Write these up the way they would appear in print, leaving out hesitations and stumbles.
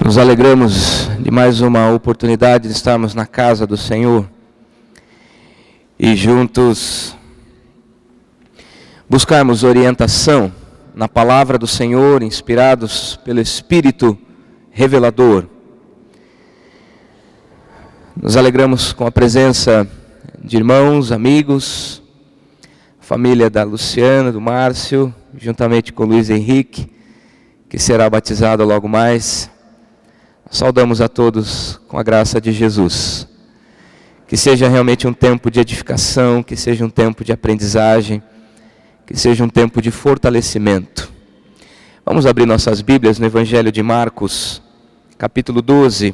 Nos alegramos de mais uma oportunidade de estarmos na casa do Senhor e juntos buscarmos orientação na palavra do Senhor, inspirados pelo Espírito revelador. Nos alegramos com a presença de irmãos, amigos, família da Luciana, do Márcio, juntamente com o Luiz Henrique, que será batizado logo mais. Saudamos a todos com a graça de Jesus. Que seja realmente um tempo de edificação, que seja um tempo de aprendizagem, que seja um tempo de fortalecimento. Vamos abrir nossas Bíblias no Evangelho de Marcos, capítulo 12.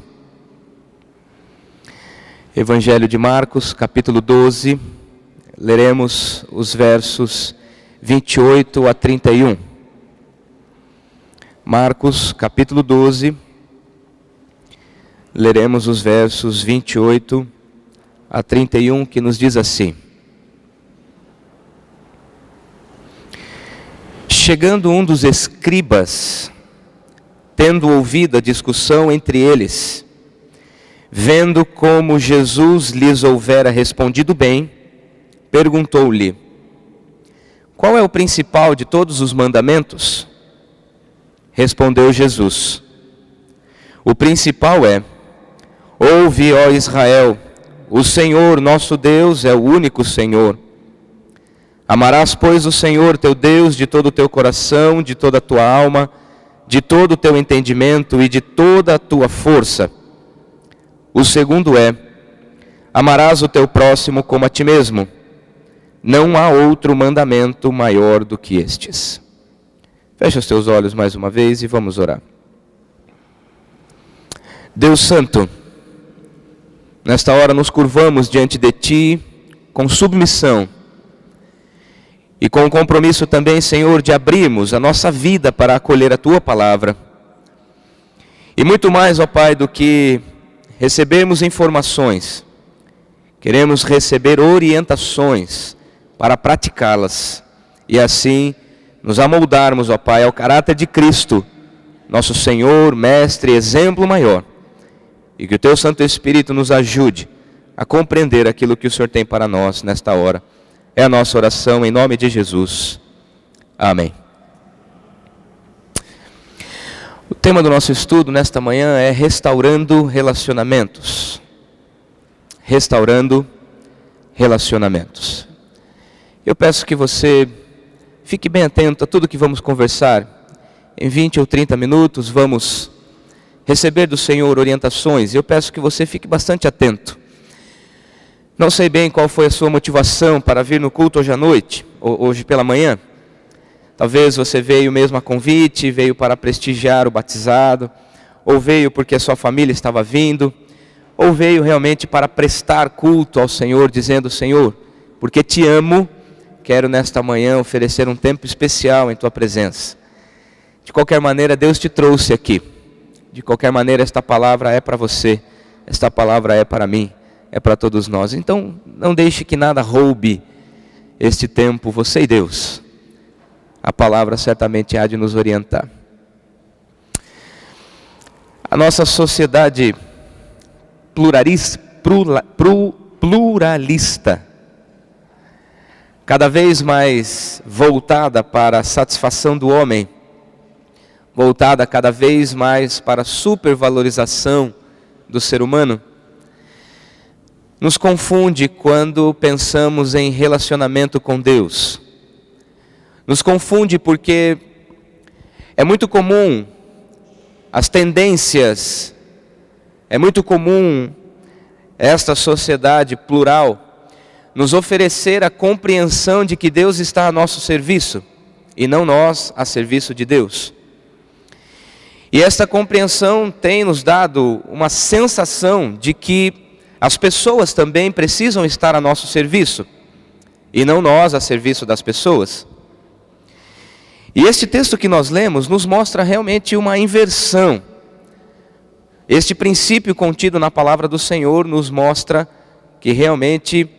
Evangelho de Marcos, capítulo 12, leremos os versos 28 a 31. Marcos, capítulo 12, leremos os versos 28 a 31, que nos diz assim: Chegando um dos escribas, tendo ouvido a discussão entre eles, vendo como Jesus lhes houvera respondido bem, perguntou-lhe: Qual é o principal de todos os mandamentos? Respondeu Jesus: O principal é: Ouve, ó Israel, o Senhor nosso Deus é o único Senhor. Amarás, pois, o Senhor teu Deus de todo o teu coração, de toda a tua alma, de todo o teu entendimento e de toda a tua força. O segundo é: amarás o teu próximo como a ti mesmo. Não há outro mandamento maior do que estes. Fecha os teus olhos mais uma vez e vamos orar. Deus Santo, nesta hora nos curvamos diante de Ti com submissão e com o compromisso também, Senhor, de abrirmos a nossa vida para acolher a Tua palavra. E muito mais, ó Pai, do que recebermos informações, queremos receber orientações para praticá-las e assim nos amoldarmos, ó Pai, ao caráter de Cristo, nosso Senhor, Mestre, exemplo maior. E que o Teu Santo Espírito nos ajude a compreender aquilo que o Senhor tem para nós nesta hora. É a nossa oração em nome de Jesus. Amém. O tema do nosso estudo nesta manhã é restaurando relacionamentos. Restaurando relacionamentos. Eu peço que você fique bem atento a tudo que vamos conversar. Em 20 ou 30 minutos vamos receber do Senhor orientações. Eu peço que você fique bastante atento. Não sei bem qual foi a sua motivação para vir no culto hoje à noite, ou hoje pela manhã. Talvez você veio mesmo a convite, veio para prestigiar o batizado, ou veio porque a sua família estava vindo, ou veio realmente para prestar culto ao Senhor, dizendo: Senhor, porque te amo, quero nesta manhã oferecer um tempo especial em Tua presença. De qualquer maneira, Deus te trouxe aqui. De qualquer maneira, esta palavra é para você, esta palavra é para mim, é para todos nós. Então, não deixe que nada roube este tempo, você e Deus. A palavra certamente há de nos orientar. A nossa sociedade pluralista, cada vez mais voltada para a satisfação do homem, voltada cada vez mais para a supervalorização do ser humano, nos confunde quando pensamos em relacionamento com Deus. Nos confunde porque é muito comum as tendências, é muito comum esta sociedade plural nos oferecer a compreensão de que Deus está a nosso serviço e não nós a serviço de Deus. E esta compreensão tem nos dado uma sensação de que as pessoas também precisam estar a nosso serviço, e não nós a serviço das pessoas. E este texto que nós lemos nos mostra realmente uma inversão. Este princípio contido na palavra do Senhor nos mostra que realmente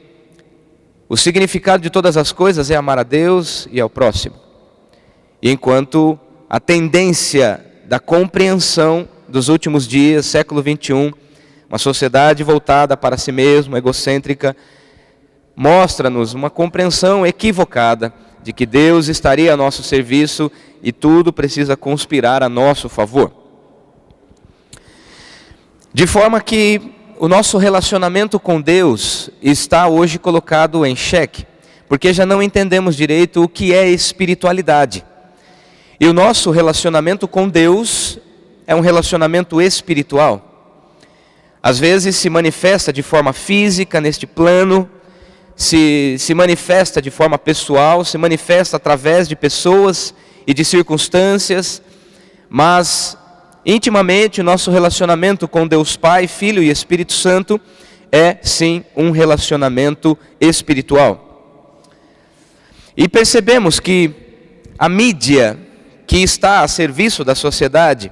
o significado de todas as coisas é amar a Deus e ao próximo. E enquanto a tendência da compreensão dos últimos dias, século 21, uma sociedade voltada para si mesma, egocêntrica, mostra-nos uma compreensão equivocada de que Deus estaria a nosso serviço e tudo precisa conspirar a nosso favor. De forma que o nosso relacionamento com Deus está hoje colocado em xeque, porque já não entendemos direito o que é espiritualidade. E o nosso relacionamento com Deus é um relacionamento espiritual. Às vezes se manifesta de forma física neste plano, se manifesta de forma pessoal, se manifesta através de pessoas e de circunstâncias, mas intimamente o nosso relacionamento com Deus Pai, Filho e Espírito Santo é sim um relacionamento espiritual. E percebemos que a mídia que está a serviço da sociedade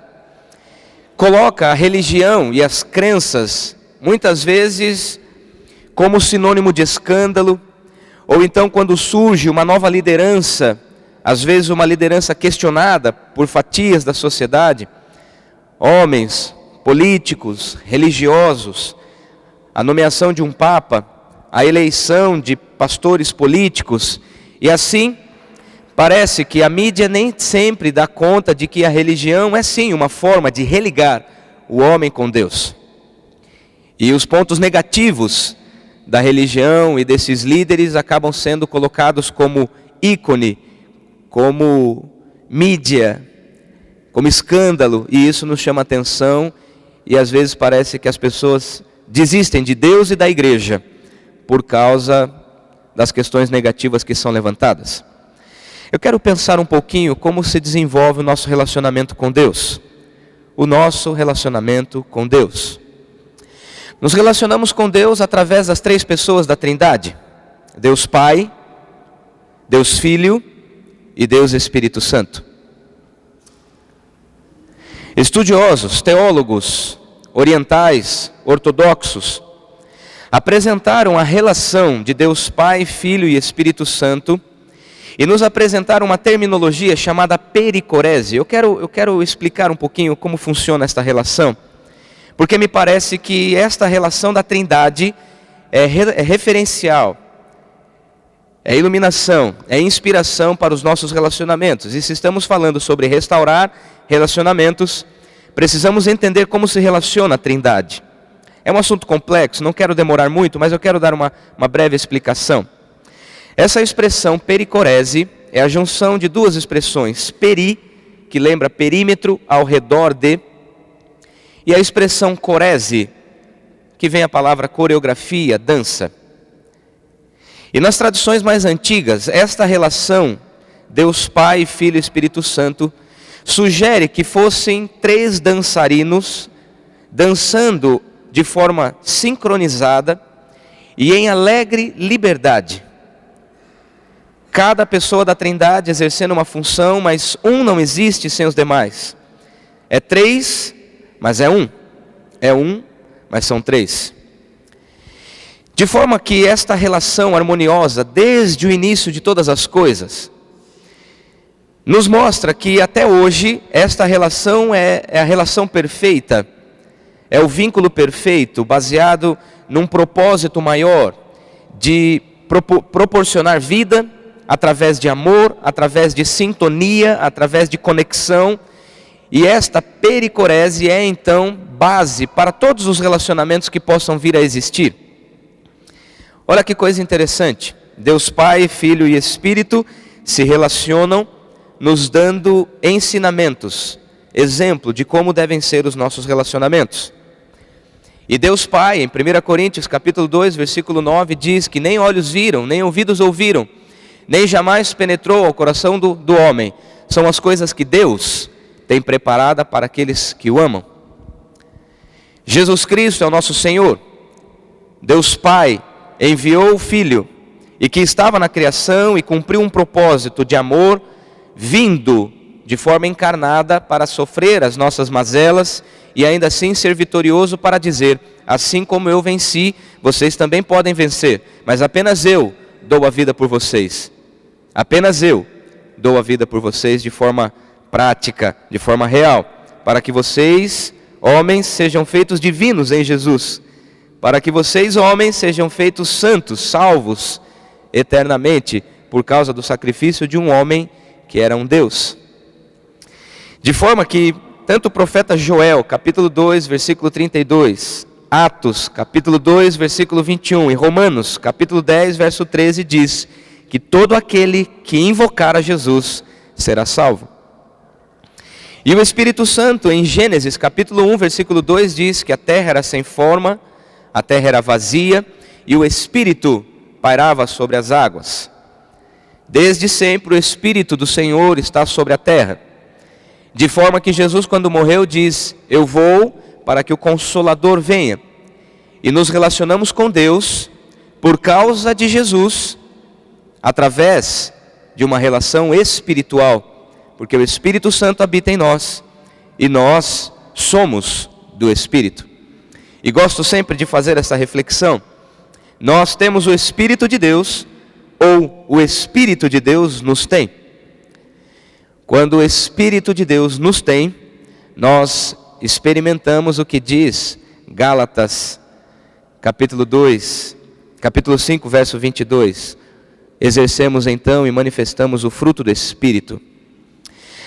coloca a religião e as crenças muitas vezes como sinônimo de escândalo, ou então quando surge uma nova liderança, às vezes uma liderança questionada por fatias da sociedade, homens, políticos, religiosos, a nomeação de um papa, a eleição de pastores políticos, e assim parece que a mídia nem sempre dá conta de que a religião é sim uma forma de religar o homem com Deus. E os pontos negativos da religião e desses líderes acabam sendo colocados como ícone, como mídia, como escândalo, e isso nos chama atenção, e às vezes parece que as pessoas desistem de Deus e da igreja por causa das questões negativas que são levantadas. Eu quero pensar um pouquinho como se desenvolve o nosso relacionamento com Deus. O nosso relacionamento com Deus. Nos relacionamos com Deus através das três pessoas da Trindade: Deus Pai, Deus Filho e Deus Espírito Santo. Estudiosos, teólogos, orientais, ortodoxos, apresentaram a relação de Deus Pai, Filho e Espírito Santo e nos apresentaram uma terminologia chamada pericorese. Eu quero explicar um pouquinho como funciona esta relação, porque me parece que esta relação da Trindade é referencial, é iluminação, é inspiração para os nossos relacionamentos. E se estamos falando sobre restaurar relacionamentos, precisamos entender como se relaciona a Trindade. É um assunto complexo, não quero demorar muito, mas eu quero dar uma breve explicação. Essa expressão pericorese é a junção de duas expressões: peri, que lembra perímetro, ao redor de, e a expressão corese, que vem a palavra coreografia, dança. E nas tradições mais antigas, esta relação, Deus Pai, Filho e Espírito Santo, sugere que fossem três dançarinos dançando de forma sincronizada e em alegre liberdade. Cada pessoa da Trindade exercendo uma função, mas um não existe sem os demais. É três, mas é um. É um, mas são três. De forma que esta relação harmoniosa, desde o início de todas as coisas, nos mostra que até hoje esta relação é a relação perfeita, é o vínculo perfeito, baseado num propósito maior de proporcionar vida através de amor, através de sintonia, através de conexão. E esta pericorese é então base para todos os relacionamentos que possam vir a existir. Olha que coisa interessante, Deus Pai, Filho e Espírito se relacionam nos dando ensinamentos, exemplo de como devem ser os nossos relacionamentos. E Deus Pai, em 1 Coríntios capítulo 2, versículo 9, diz que nem olhos viram, nem ouvidos ouviram, nem jamais penetrou ao coração do homem, são as coisas que Deus tem preparada para aqueles que o amam. Jesus Cristo é o nosso Senhor. Deus Pai enviou o Filho, e que estava na criação e cumpriu um propósito de amor, vindo de forma encarnada para sofrer as nossas mazelas e ainda assim ser vitorioso para dizer: assim como eu venci, vocês também podem vencer, mas apenas eu dou a vida por vocês. Apenas eu dou a vida por vocês de forma prática, de forma real, para que vocês homens, sejam feitos divinos em Jesus, para que vocês, homens, sejam feitos santos, salvos eternamente, por causa do sacrifício de um homem que era um Deus. De forma que tanto o profeta Joel, capítulo 2, versículo 32, Atos, capítulo 2, versículo 21, e Romanos, capítulo 10, verso 13, diz que todo aquele que invocar a Jesus será salvo. E o Espírito Santo, em Gênesis, capítulo 1, versículo 2, diz que a terra era sem forma, a terra era vazia, e o Espírito pairava sobre as águas. Desde sempre o Espírito do Senhor está sobre a terra. De forma que Jesus, quando morreu, diz: eu vou para que o Consolador venha. E nos relacionamos com Deus por causa de Jesus, através de uma relação espiritual, porque o Espírito Santo habita em nós e nós somos do Espírito. E gosto sempre de fazer essa reflexão: nós temos o Espírito de Deus ou o Espírito de Deus nos tem? Quando o Espírito de Deus nos tem, nós experimentamos o que diz Gálatas, capítulo 5, verso 22. Exercemos então e manifestamos o fruto do Espírito.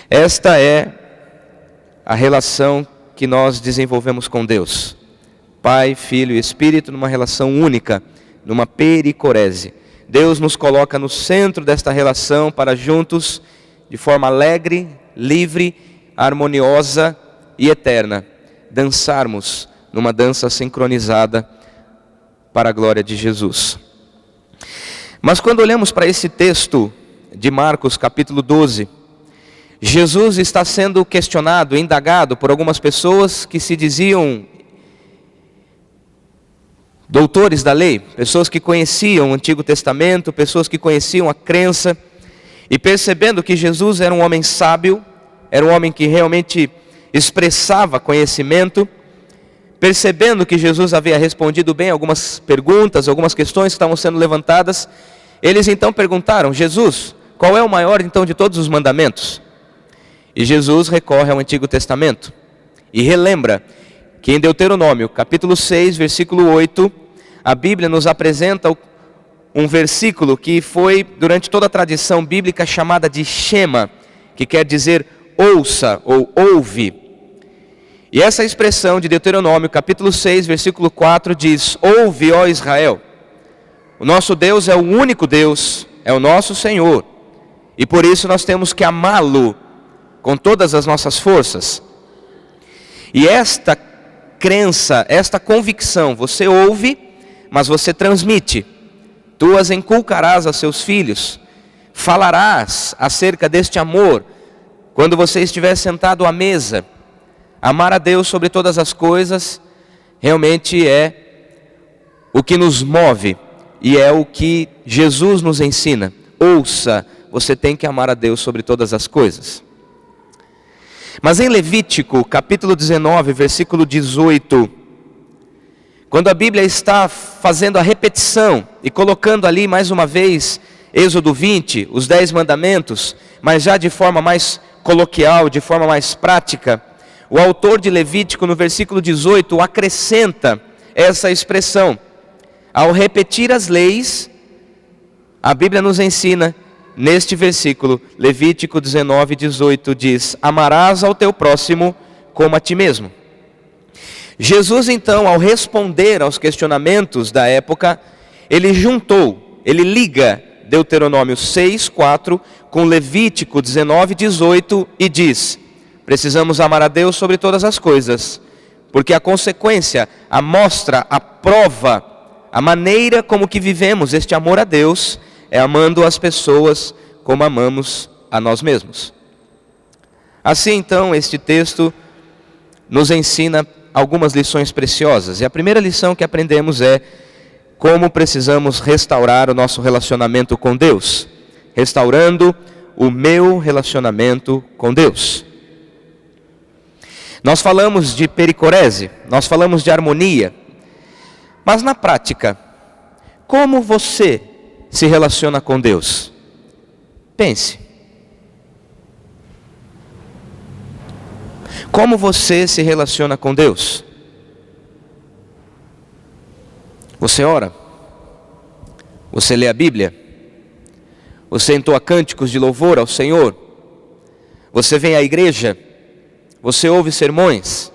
Esta é a relação que nós desenvolvemos com Deus. Pai, Filho e Espírito, numa relação única, numa pericorese. Deus nos coloca no centro desta relação para juntos, de forma alegre, livre, harmoniosa e eterna, dançarmos numa dança sincronizada para a glória de Jesus. Mas quando olhamos para esse texto de Marcos capítulo 12, Jesus está sendo questionado, indagado por algumas pessoas que se diziam doutores da lei, pessoas que conheciam o Antigo Testamento, pessoas que conheciam a crença, e percebendo que Jesus era um homem sábio, era um homem que realmente expressava conhecimento, percebendo que Jesus havia respondido bem algumas perguntas, algumas questões que estavam sendo levantadas, eles então perguntaram: Jesus, qual é o maior então de todos os mandamentos? E Jesus recorre ao Antigo Testamento e relembra que em Deuteronômio, capítulo 6, versículo 8, a Bíblia nos apresenta um versículo que foi, durante toda a tradição bíblica, chamada de Shema, que quer dizer ouça ou ouve. E essa expressão de Deuteronômio, capítulo 6, versículo 4, diz: ouve, ó Israel, o nosso Deus é o único Deus, é o nosso Senhor, e por isso nós temos que amá-lo com todas as nossas forças. E esta crença, esta convicção, você ouve, mas você transmite. Tu as inculcarás a seus filhos, falarás acerca deste amor, quando você estiver sentado à mesa. Amar a Deus sobre todas as coisas, realmente é o que nos move, e é o que Jesus nos ensina. Ouça, você tem que amar a Deus sobre todas as coisas. Mas em Levítico, capítulo 19, versículo 18, quando a Bíblia está fazendo a repetição e colocando ali mais uma vez Êxodo 20, os 10 mandamentos, mas já de forma mais coloquial, de forma mais prática, o autor de Levítico no versículo 18 acrescenta essa expressão. Ao repetir as leis, a Bíblia nos ensina, neste versículo, Levítico 19, 18, diz: amarás ao teu próximo como a ti mesmo. Jesus então, ao responder aos questionamentos da época, ele liga Deuteronômio 6, 4 com Levítico 19, 18 e diz: precisamos amar a Deus sobre todas as coisas, porque a consequência, a mostra, a prova, a maneira como que vivemos este amor a Deus é amando as pessoas como amamos a nós mesmos. Assim então, este texto nos ensina algumas lições preciosas. E a primeira lição que aprendemos é como precisamos restaurar o nosso relacionamento com Deus. Restaurando o meu relacionamento com Deus. Nós falamos de pericorese, nós falamos de harmonia. Mas na prática, como você se relaciona com Deus? Pense. Como você se relaciona com Deus? Você ora? Você lê a Bíblia? Você entoa cânticos de louvor ao Senhor? Você vem à igreja? Você ouve sermões?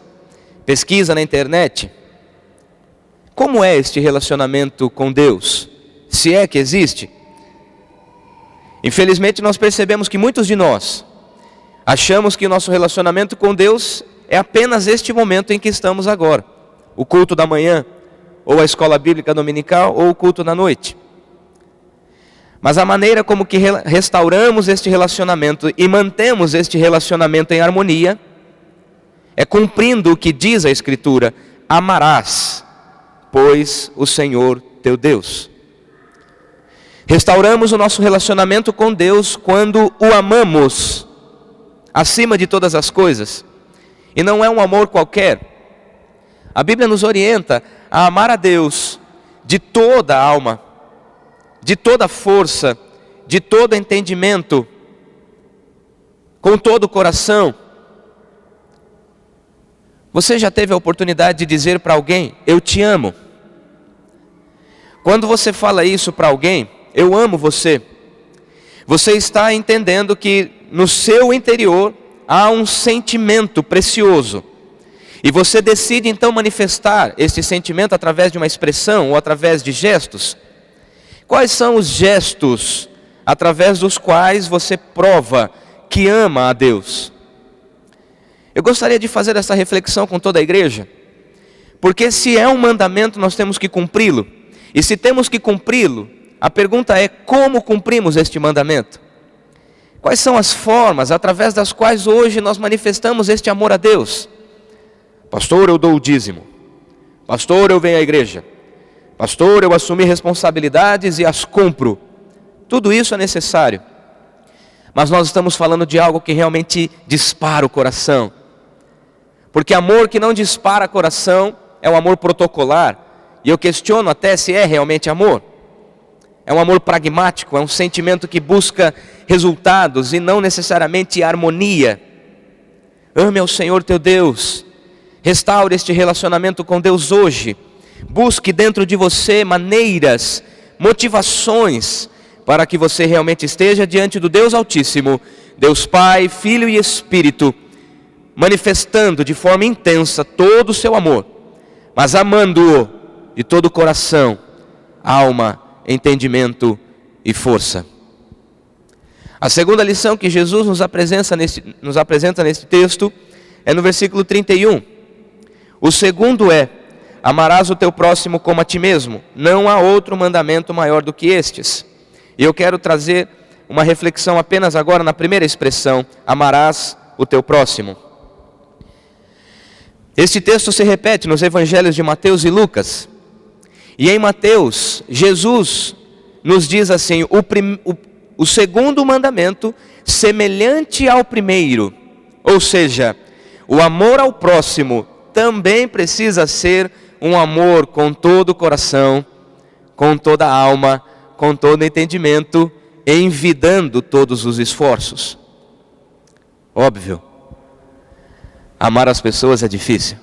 Pesquisa na internet? Como é este relacionamento com Deus? Se é que existe? Infelizmente nós percebemos que muitos de nós achamos que o nosso relacionamento com Deus é apenas este momento em que estamos agora. O culto da manhã, ou a escola bíblica dominical, ou o culto da noite. Mas a maneira como que restauramos este relacionamento e mantemos este relacionamento em harmonia é cumprindo o que diz a Escritura: amarás, pois, o Senhor teu Deus. Restauramos o nosso relacionamento com Deus quando o amamos acima de todas as coisas. E não é um amor qualquer. A Bíblia nos orienta a amar a Deus de toda a alma, de toda a força, de todo entendimento, com todo o coração. Você já teve a oportunidade de dizer para alguém: eu te amo? Quando você fala isso para alguém, eu amo você, você está entendendo que no seu interior há um sentimento precioso. E você decide então manifestar esse sentimento através de uma expressão ou através de gestos. Quais são os gestos através dos quais você prova que ama a Deus? Eu gostaria de fazer essa reflexão com toda a igreja, porque se é um mandamento nós temos que cumpri-lo. E se temos que cumpri-lo, a pergunta é: como cumprimos este mandamento? Quais são as formas através das quais hoje nós manifestamos este amor a Deus? Pastor, eu dou o dízimo. Pastor, eu venho à igreja. Pastor, eu assumi responsabilidades e as cumpro. Tudo isso é necessário. Mas nós estamos falando de algo que realmente dispara o coração. Porque amor que não dispara coração é um amor protocolar. E eu questiono até se é realmente amor. É um amor pragmático, é um sentimento que busca resultados e não necessariamente harmonia. Ame ao Senhor teu Deus. Restaure este relacionamento com Deus hoje. Busque dentro de você maneiras, motivações, para que você realmente esteja diante do Deus Altíssimo, Deus Pai, Filho e Espírito, manifestando de forma intensa todo o seu amor, mas amando-o de todo o coração, alma, entendimento e força. A segunda lição que Jesus nos apresenta neste texto é no versículo 31. O segundo é: amarás o teu próximo como a ti mesmo. Não há outro mandamento maior do que estes. E eu quero trazer uma reflexão apenas agora na primeira expressão: amarás o teu próximo. Este texto se repete nos evangelhos de Mateus e Lucas. E em Mateus, Jesus nos diz assim: o segundo mandamento, semelhante ao primeiro. Ou seja, o amor ao próximo também precisa ser um amor com todo o coração, com toda a alma, com todo o entendimento, envidando todos os esforços. Óbvio, amar as pessoas é difícil.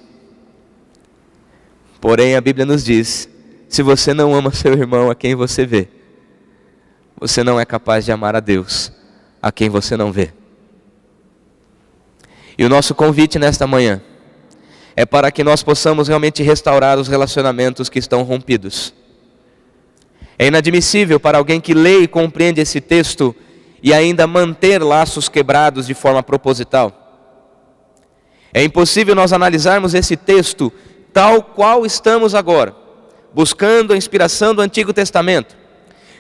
Porém, a Bíblia nos diz: se você não ama seu irmão a quem você vê, você não é capaz de amar a Deus a quem você não vê. E o nosso convite nesta manhã é para que nós possamos realmente restaurar os relacionamentos que estão rompidos. É inadmissível para alguém que lê e compreende esse texto e ainda manter laços quebrados de forma proposital. É impossível nós analisarmos esse texto tal qual estamos agora, buscando a inspiração do Antigo Testamento,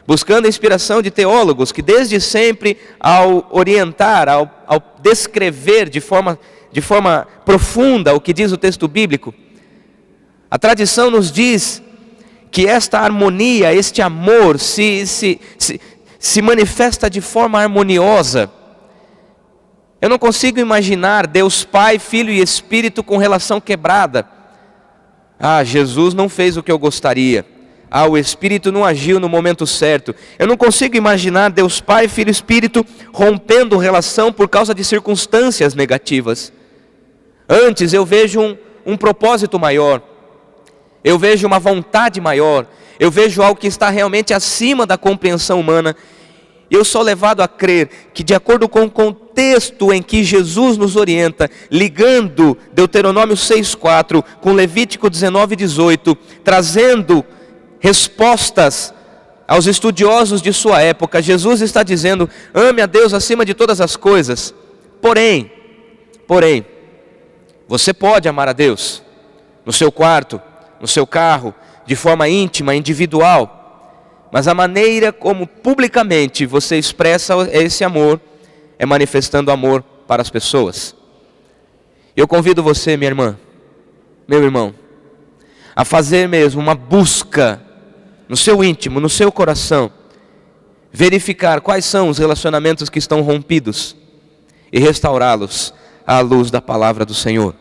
buscando a inspiração de teólogos que desde sempre, ao orientar, ao descrever de forma profunda o que diz o texto bíblico, a tradição nos diz que esta harmonia, este amor se manifesta de forma harmoniosa. Eu não consigo imaginar Deus Pai, Filho e Espírito com relação quebrada. Jesus não fez o que eu gostaria. O Espírito não agiu no momento certo. Eu não consigo imaginar Deus Pai, Filho e Espírito rompendo relação por causa de circunstâncias negativas. Antes eu vejo um propósito maior, eu vejo uma vontade maior, eu vejo algo que está realmente acima da compreensão humana. Eu sou levado a crer que, de acordo com o contexto em que Jesus nos orienta, ligando Deuteronômio 6,4 com Levítico 19,18, trazendo respostas aos estudiosos de sua época, Jesus está dizendo: ame a Deus acima de todas as coisas. Porém, você pode amar a Deus no seu quarto, no seu carro, de forma íntima, individual, mas a maneira como publicamente você expressa esse amor é manifestando amor para as pessoas. Eu convido você, minha irmã, meu irmão, a fazer mesmo uma busca no seu íntimo, no seu coração, verificar quais são os relacionamentos que estão rompidos e restaurá-los à luz da palavra do Senhor.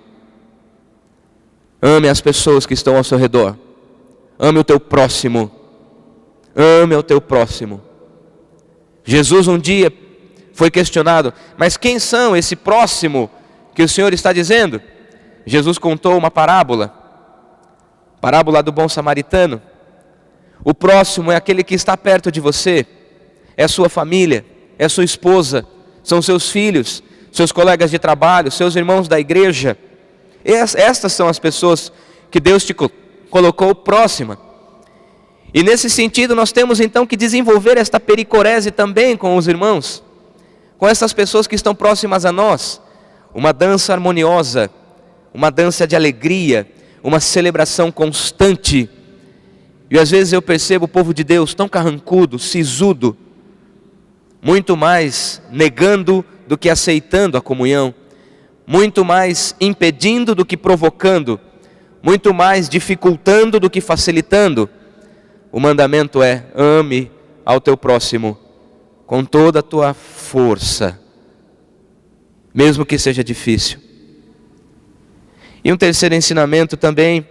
Ame as pessoas que estão ao seu redor. Ame o teu próximo. Ame o teu próximo. Jesus um dia foi questionado: mas quem são esse próximo que o Senhor está dizendo? Jesus contou uma parábola do bom samaritano. O próximo é aquele que está perto de você, é a sua família, é a sua esposa, são seus filhos, seus colegas de trabalho, seus irmãos da igreja. Estas são as pessoas que Deus te colocou próxima. E nesse sentido nós temos então que desenvolver esta pericorese também com os irmãos, com essas pessoas que estão próximas a nós. Uma dança harmoniosa, uma dança de alegria, uma celebração constante. E às vezes eu percebo o povo de Deus tão carrancudo, sisudo, muito mais negando do que aceitando a comunhão, muito mais impedindo do que provocando, muito mais dificultando do que facilitando. O mandamento é: ame ao teu próximo com toda a tua força, mesmo que seja difícil. E um terceiro ensinamento também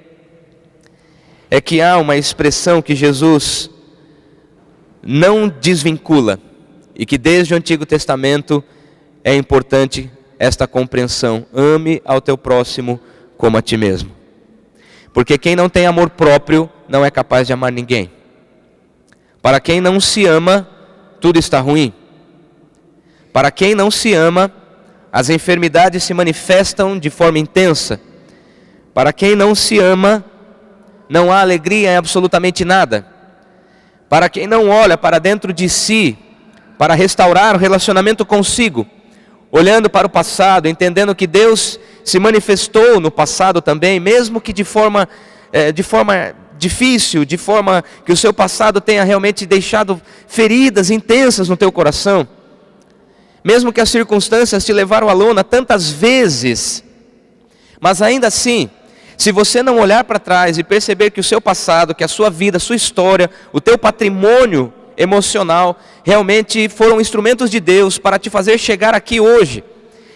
é que há uma expressão que Jesus não desvincula e que desde o Antigo Testamento é importante esta compreensão: ame ao teu próximo como a ti mesmo. Porque quem não tem amor próprio não é capaz de amar ninguém. Para quem não se ama, tudo está ruim. Para quem não se ama, as enfermidades se manifestam de forma intensa. Para quem não se ama, não há alegria em absolutamente nada. Para quem não olha para dentro de si, para restaurar o relacionamento consigo, olhando para o passado, entendendo que Deus se manifestou no passado também, mesmo que de forma difícil, de forma que o seu passado tenha realmente deixado feridas intensas no teu coração, mesmo que as circunstâncias te levaram à lona tantas vezes, mas ainda assim, se você não olhar para trás e perceber que o seu passado, que a sua vida, a sua história, o teu patrimônio emocional realmente foram instrumentos de Deus para te fazer chegar aqui hoje,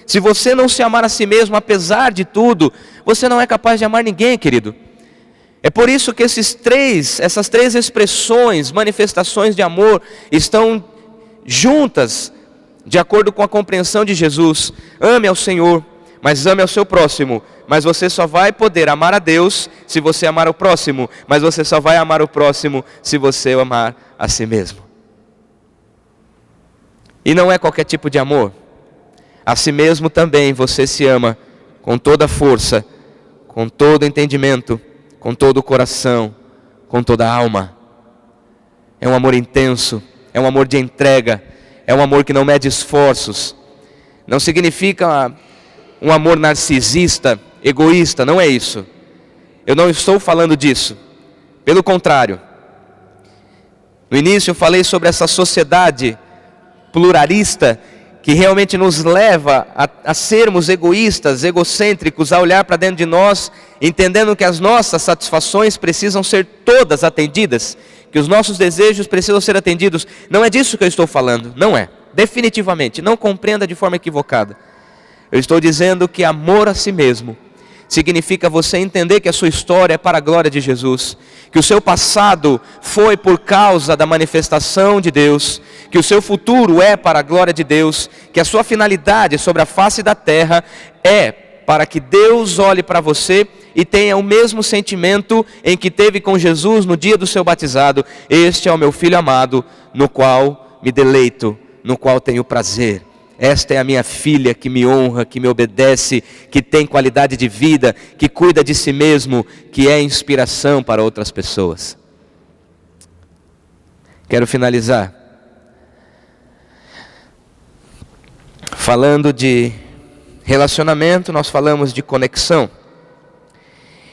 se você não se amar a si mesmo, apesar de tudo, você não é capaz de amar ninguém, querido. É por isso que essas três expressões, manifestações de amor, estão juntas, de acordo com a compreensão de Jesus. Ame ao Senhor, mas ame ao seu próximo. Mas você só vai poder amar a Deus se você amar o próximo. Mas você só vai amar o próximo se você amar a si mesmo. E não é qualquer tipo de amor. A si mesmo também você se ama com toda a força, com todo o entendimento, com todo o coração, com toda a alma. É um amor intenso, é um amor de entrega, é um amor que não mede esforços. Não significa um amor narcisista, egoísta, não é isso. Eu não estou falando disso. Pelo contrário. No início eu falei sobre essa sociedade pluralista que realmente nos leva a sermos egoístas, egocêntricos, a olhar para dentro de nós, entendendo que as nossas satisfações precisam ser todas atendidas, que os nossos desejos precisam ser atendidos. Não é disso que eu estou falando, não é. Definitivamente, não compreenda de forma equivocada. Eu estou dizendo que amor a si mesmo significa você entender que a sua história é para a glória de Jesus, que o seu passado foi por causa da manifestação de Deus, que o seu futuro é para a glória de Deus, que a sua finalidade sobre a face da terra é para que Deus olhe para você e tenha o mesmo sentimento em que teve com Jesus no dia do seu batizado: este é o meu filho amado, no qual me deleito, no qual tenho prazer. Esta é a minha filha que me honra, que me obedece, que tem qualidade de vida, que cuida de si mesmo, que é inspiração para outras pessoas. Quero finalizar falando de relacionamento. Nós falamos de conexão.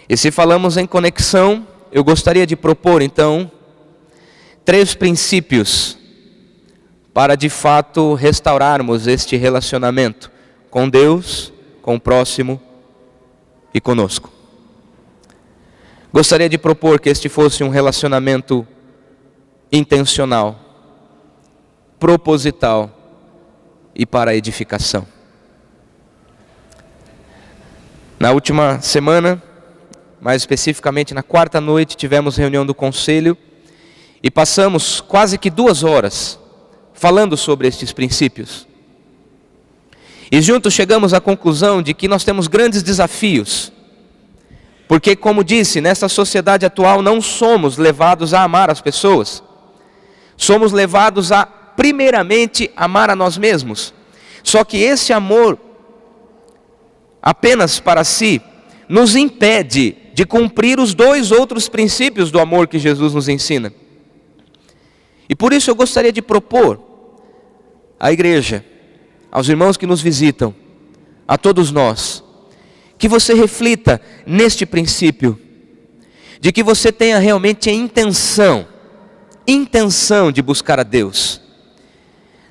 E se falamos em conexão, eu gostaria de propor então 3 princípios para de fato restaurarmos este relacionamento com Deus, com o próximo e conosco. Gostaria de propor que este fosse um relacionamento intencional, proposital e para edificação. Na última semana, mais especificamente na quarta noite, tivemos reunião do conselho e passamos quase que 2 horas falando sobre estes princípios. E juntos chegamos à conclusão de que nós temos grandes desafios, porque, como disse, nessa sociedade atual não somos levados a amar as pessoas, somos levados a primeiramente amar a nós mesmos. Só que esse amor apenas para si nos impede de cumprir os 2 outros princípios do amor que Jesus nos ensina. E por isso eu gostaria de propor à igreja, aos irmãos que nos visitam, a todos nós, que você reflita neste princípio, de que você tenha realmente a intenção de buscar a Deus.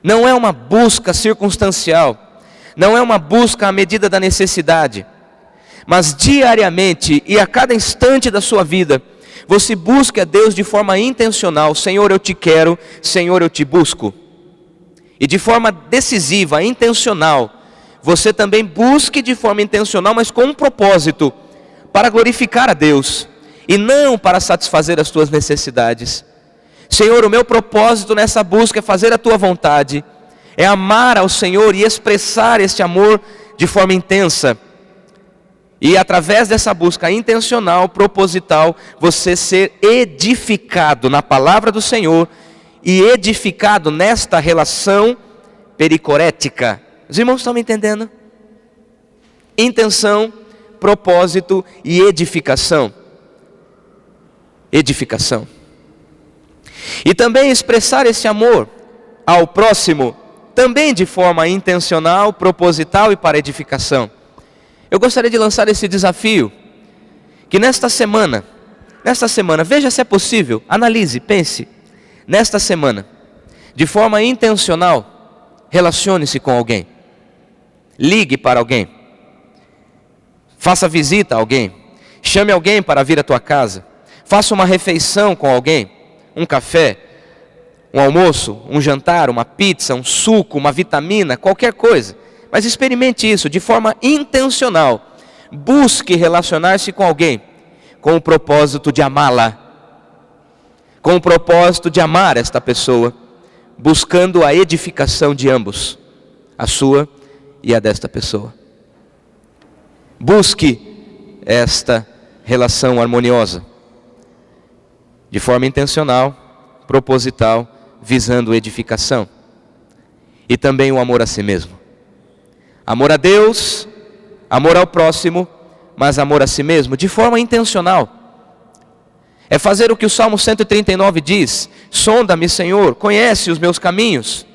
Não é uma busca circunstancial, não é uma busca à medida da necessidade, mas diariamente e a cada instante da sua vida, você busque a Deus de forma intencional. Senhor, eu te quero, Senhor, eu te busco. E de forma decisiva, intencional, você também busque de forma intencional, mas com um propósito, para glorificar a Deus, e não para satisfazer as tuas necessidades. Senhor, o meu propósito nessa busca é fazer a tua vontade, é amar ao Senhor e expressar este amor de forma intensa. E através dessa busca intencional, proposital, você ser edificado na palavra do Senhor e edificado nesta relação pericorética. Os irmãos estão me entendendo? Intenção, propósito e edificação. Edificação. E também expressar esse amor ao próximo, também de forma intencional, proposital e para edificação. Eu gostaria de lançar esse desafio, que nesta semana, veja se é possível, analise, pense, nesta semana, de forma intencional, relacione-se com alguém, ligue para alguém, faça visita a alguém, chame alguém para vir à tua casa, faça uma refeição com alguém, um café, um almoço, um jantar, uma pizza, um suco, uma vitamina, qualquer coisa. Mas experimente isso de forma intencional. Busque relacionar-se com alguém com o propósito de amá-la, com o propósito de amar esta pessoa, buscando a edificação de ambos, a sua e a desta pessoa. Busque esta relação harmoniosa, de forma intencional, proposital, visando edificação. E também o amor a si mesmo. Amor a Deus, amor ao próximo, mas amor a si mesmo, de forma intencional. É fazer o que o Salmo 139 diz: sonda-me, Senhor, conhece os meus caminhos,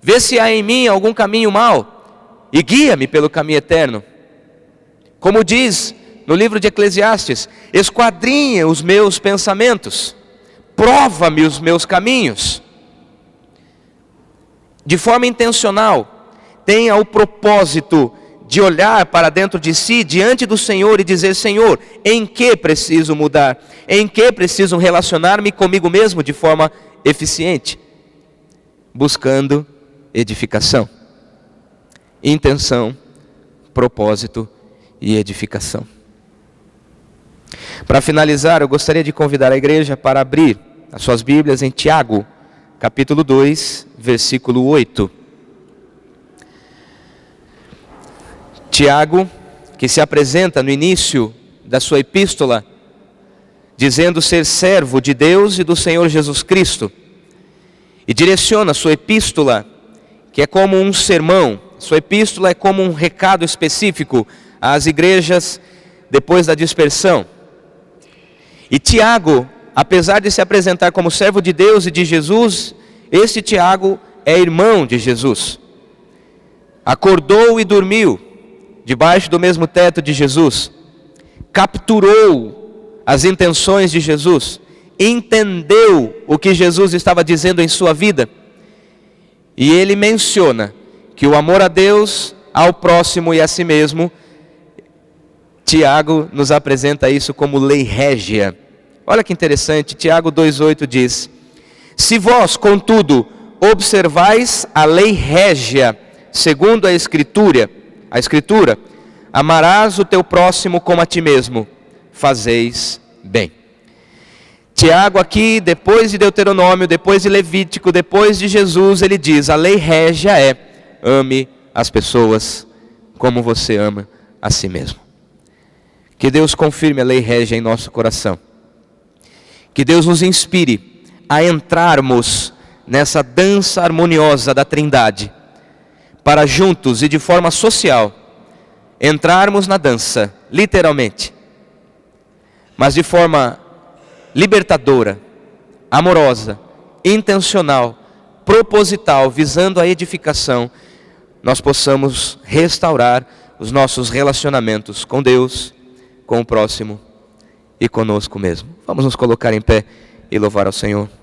vê se há em mim algum caminho mau, e guia-me pelo caminho eterno. Como diz no livro de Eclesiastes: esquadrinha os meus pensamentos, prova-me os meus caminhos. De forma intencional, tenha o propósito de olhar para dentro de si, diante do Senhor, e dizer: Senhor, em que preciso mudar? Em que preciso relacionar-me comigo mesmo de forma eficiente? Buscando edificação, intenção, propósito e edificação. Para finalizar, eu gostaria de convidar a igreja para abrir as suas Bíblias em Tiago, capítulo 2, versículo 8. Tiago, que se apresenta no início da sua epístola, dizendo ser servo de Deus e do Senhor Jesus Cristo, e direciona sua epístola, que é como um sermão, sua epístola é como um recado específico às igrejas depois da dispersão. E Tiago, apesar de se apresentar como servo de Deus e de Jesus, esse Tiago é irmão de Jesus. Acordou e dormiu debaixo do mesmo teto de Jesus, capturou as intenções de Jesus, entendeu o que Jesus estava dizendo em sua vida, e ele menciona que o amor a Deus, ao próximo e a si mesmo, Tiago nos apresenta isso como lei régia. Olha que interessante, Tiago 2,8 diz: se vós, contudo, observais a lei régia, segundo a Escritura, amarás o teu próximo como a ti mesmo, fazeis bem. Tiago aqui, depois de Deuteronômio, depois de Levítico, depois de Jesus, ele diz, a lei régia é, ame as pessoas como você ama a si mesmo. Que Deus confirme a lei régia em nosso coração. Que Deus nos inspire a entrarmos nessa dança harmoniosa da Trindade, para juntos e de forma social, entrarmos na dança, literalmente, mas de forma libertadora, amorosa, intencional, proposital, visando a edificação, nós possamos restaurar os nossos relacionamentos com Deus, com o próximo e conosco mesmo. Vamos nos colocar em pé e louvar ao Senhor.